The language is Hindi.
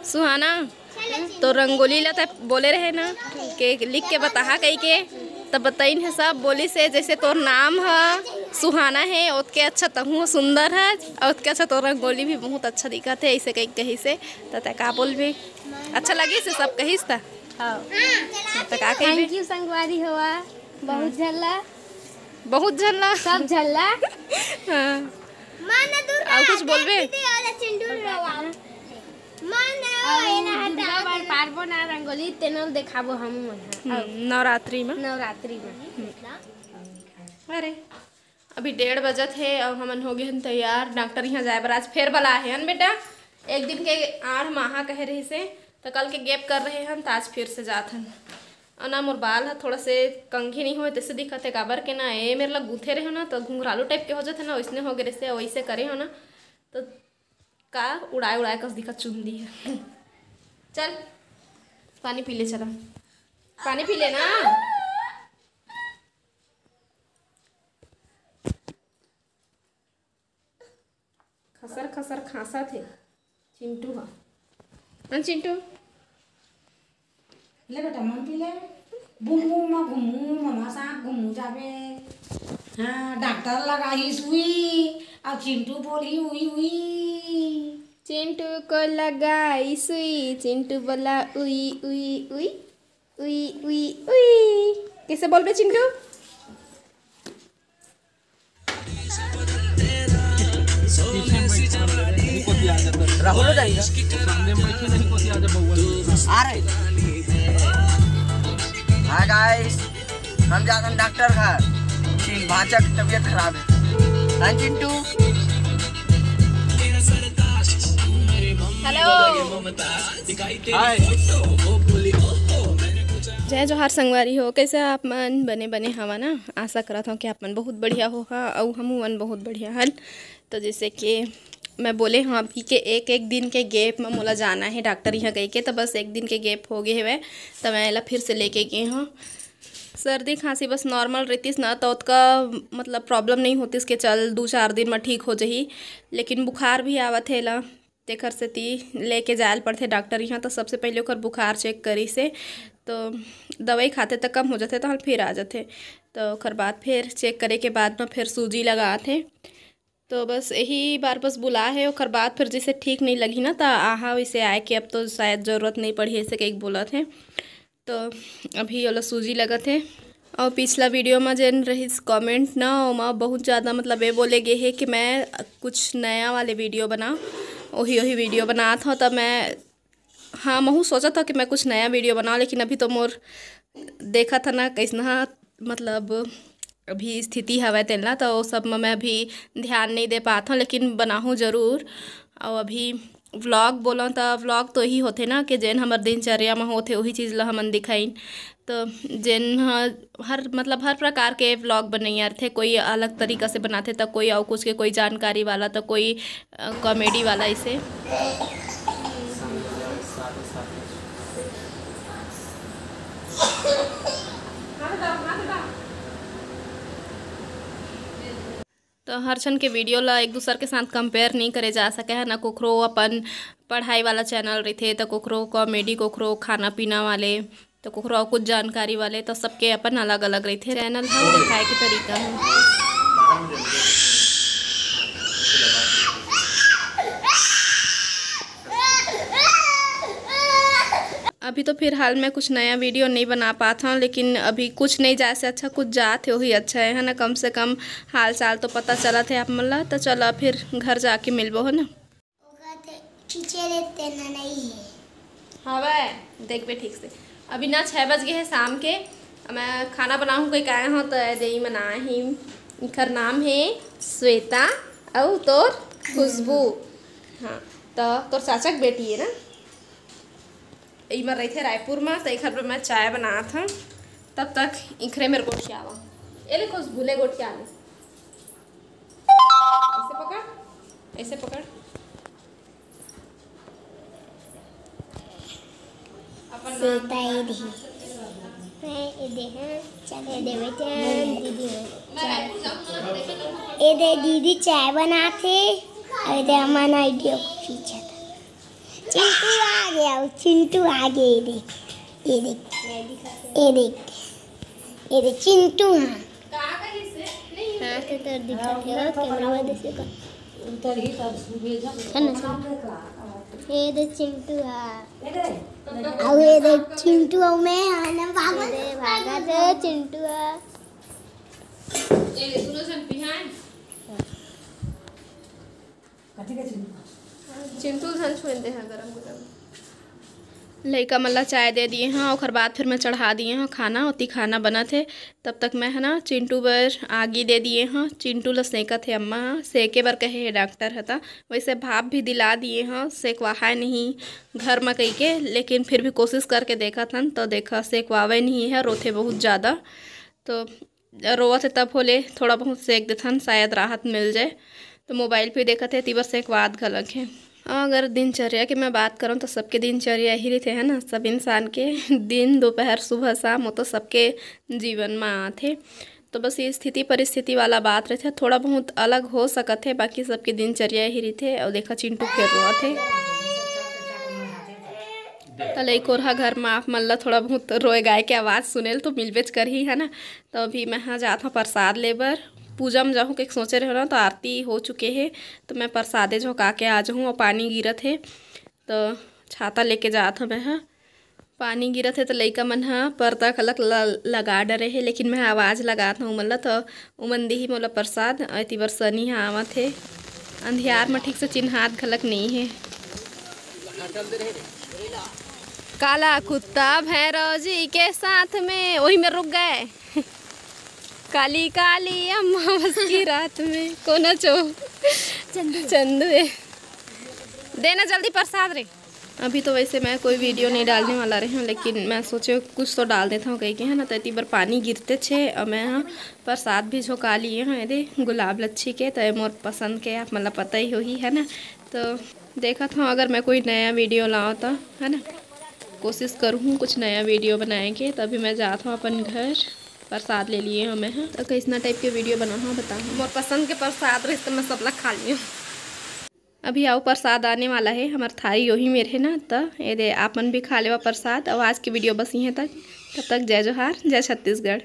सुहाना तो रंगोली ला तब बोले रहे ना कि लिख के बता कही के तब बताइन है सब बोली से जैसे तोर नाम है सुहाना है उत के अच्छा तहु सुंदर है और उत के अच्छा तोर रंगोली भी बहुत अच्छा दिखत है ऐसे कही से तो का बोल भी अच्छा लगी से सब कही था। हाँ तो का कही थैंक यू संगवारी हुआ बहुत झल्ला सब झल्ला। हाँ और कुछ बोलबे पारबो ना रंगोली तेनल देखाबो हम नवरात्रि में अरे अभी 1:30 बजत है और हमन हो गए तैयार डॉक्टर यहाँ जाए बर आज फिर बला है बेटा एक दिन के 8 माह कहे रहे से तो कल के गैप कर रहे हैं तो आज फिर से जात हन और ना मोर बाल है थोड़ा से कंघी नहीं हो तैसे दिखत है काबर के ना ये मेरे लग गूथे रहे हो ना तो घुंघरालू टाइप के हो जाते ना वैसने हो गए से वैसे करे हो ना तो का उड़ाए कस दिखत चुन दी है। चल पानी पी ले चला पानी पी ले ना खसर खसर खांसा थे चिंटू हाँ चिंटू ले बेटा मन पी ले घूमू ममा साथ घूमू जाबे हाँ डॉक्टर लगाई सुई और चिंटू बोली उई उई चिंटू को लगाई सुई चिंटू बोला उई उई उई उई उई उई कैसे बोल बे चिंटू राहुल जाएगा सामने बैठे नहीं कोसी आजा बउआ आ रहे। हाय गाइस हम जाते हैं डॉक्टर घर चिन भाचा की तबीयत खराब है हाँ चिंटू हेलो हाय जय जोहार संगवारी हो कैसे आप मन बने हवा ना आशा करत हूँ कि आप मन बहुत बढ़िया हो हा और हम मन बहुत बढ़िया हल। तो जैसे कि मैं बोले हाँ अभी के एक दिन के गैप में मोला जाना है डॉक्टर यहाँ गई के तो बस एक दिन के गैप हो गए हुए तो मैं ला फिर से लेके गई हूँ। सर्दी खांसी बस नॉर्मल रहतीस ना तो उसका मतलब प्रॉब्लम नहीं होती इसके चल 2-4 दिन में ठीक हो जाही लेकिन बुखार भी आवत है ला तेखर से ती लेके जायल पड़ते डॉक्टर यहाँ तो सबसे पहले ओकर बुखार चेक करी से तो दवाई खाते तक कम हो जाते तो फिर आ जाते तो ओकर बाद फिर चेक करे के बाद में फिर सूजी लगाते तो बस यही बार बस बुला है ओकर बाद फिर जैसे ठीक नहीं लगी ना तो आहा वैसे आए कि अब तो शायद ज़रूरत नहीं पड़ी ऐसे कहीं बोला थे तो अभी वाला सूजी लगा थे। और पिछला वीडियो में जन रही कमेंट ना वहाँ बहुत ज़्यादा मतलब ये बोले गए है कि मैं कुछ नया वाले वीडियो बना वही वीडियो बना था तब मैं हाँ महू सोचा था कि मैं कुछ नया वीडियो बनाऊँ लेकिन अभी तो मोर देखा था ना कैसना मतलब अभी स्थिति हवा तेलना तो वो सब में मैं अभी ध्यान नहीं दे पाता हूँ लेकिन बनाऊँ ज़रूर। और अभी व्लॉग बोला तो व्लॉग तो ही होते ना कि जैन हमार दिनचर्या में होते वही चीज़ ला हमन दिखाइन तो जैन हर प्रकार के व्लॉग बनैया थे कोई अलग तरीक़ा से बनाते तो कोई और कुछ के कोई जानकारी वाला तो कोई कॉमेडी वाला ऐसे तो हर क्षण के वीडियो ला एक दूसरे के साथ कंपेयर नहीं करे जा सके है ना कोखरो अपन पढ़ाई वाला चैनल रहते तो कोखरो कॉमेडी कोखरो खाना पीना वाले तो कोखरो कुछ जानकारी वाले तो सबके अपन अलग अलग रहते चैनल हम दिखाए के तरीका है। अभी तो फिलहाल मैं कुछ नया वीडियो नहीं बना पाता हूँ लेकिन अभी कुछ नहीं जाए से अच्छा कुछ जाते वही अच्छा है ना कम से कम हाल चाल तो पता चला थे आप मला तो चला फिर घर जाके मिलबो है ना हाँ भाई देख बे ठीक से अभी ना 6 बज गए हैं शाम के मैं खाना बनाऊँ कोई क्या हो तो दही बना ही इनका नाम है श्वेता और तोर खुशबू हाँ तो तोर चाचा की बेटी है ना इमर रही थे रायपुर में तो एक पर मैं चाय बना था तब तक इखरे मेरे गोठिया आवा ये कुछ भूले गोठिया आने ऐसे पकड़ दीदी चाय बनाते हमारा आइडिया खींचा था चिंटू आ गया आओ चिंटू आ गए। ये देख ये देख ये देख ये देख चिंटू। हाँ तो तर दिखा है कैमरा में देखे का उतर ही तब भेजा है ना। ये देख चिंटू आओ ये देख चिंटू आओ मैं आना भागा दे चिंटू चिंटू धन छोड़ दे हैं गरम गरम लइका मल्ला चाय दे दिए हैं और बाद फिर मैं चढ़ा दिए हैं खाना ओती खाना बना थे। तब तक मैं है ना चिंटू बर आगी दे दिए हैं। चिंटू ला सेका थे अम्मा सेके बर कहे डॉक्टर हता वैसे भाप भी दिला दिए हैं। सेकवाहा नहीं घर में कही के लेकिन फिर भी कोशिश करके देखा था तो देखा सेकवावे नहीं है। रोथे बहुत ज़्यादा तो रोआ थे तब होले थोड़ा बहुत सेक देथन शायद राहत मिल जाए। तो मोबाइल पे देखा थे तीबर सेकवाद गलत है। अगर दिनचर्या की मैं बात करूं तो सबके दिनचर्या ही रहते हैं ना। सब इंसान के दिन दोपहर सुबह शाम वो तो सबके जीवन में आते। तो बस ये स्थिति परिस्थिति वाला बात रहते थोड़ा बहुत अलग हो सकत है बाकी सबके दिनचर्या ही रहते। और देखा चिंटू खेल रहा थे तलई कोरहा घर में आप मल्ला थोड़ा बहुत रोए गाय के आवाज़ सुनेल तो मिलबेच कर ही है ना। तो अभी मैं हाँ जाता हूँ प्रसाद लेबर पूजा में जाऊँ कि सोचे रहे ना तो आरती हो चुके हैं तो मैं प्रसादे झोंका के आ जाऊँ। और पानी गिरत है तो छाता लेके जात हूँ मैं हाँ। पानी गिरत है तो लइका मन हाँ पर्दा खलक लगा डरे है लेकिन मैं आवाज़ लगाता हूँ मतलब तो उमन दी ही मोला प्रसाद अति बार सनी हाँ आवत है अंधियार में ठीक से चिन्हात खलक नहीं है। काला कुत्ता भैरव जी के साथ में वही में रुक गए काली काली अमावस की रात में कोना चो चंदू है देना जल्दी प्रसाद रे। अभी तो वैसे मैं कोई वीडियो नहीं डालने वाला रही हूँ लेकिन मैं सोचे कुछ तो डाल देता हूँ कहीं के है ना। तो इतनी बार पानी गिरते छे और मैं हाँ प्रसाद भी झोंका लिए हैं ये गुलाब लच्छी के तो मोर पसंद के आप मतलब पता ही हो ही है ना। तो देखा था अगर मैं कोई नया वीडियो लाऊँ तो है ना कोशिश करूँ कुछ नया वीडियो बनाएंगे। तो अभी मैं जाता हूँ अपन घर प्रसाद ले लिए हमें हाँ। तो कैसना टाइप के वीडियो बना हाँ बताऊँ मोर पसंद के प्रसाद रहे तो मैं सब लोग खा लियो। अभी आओ प्रसाद आने वाला है हमारे थारी वही मेरे है ना। तो ये दे आपन भी खा लेवा प्रसाद। और आज की वीडियो बस यहीं तक तब तक जय जोहार जय छत्तीसगढ़।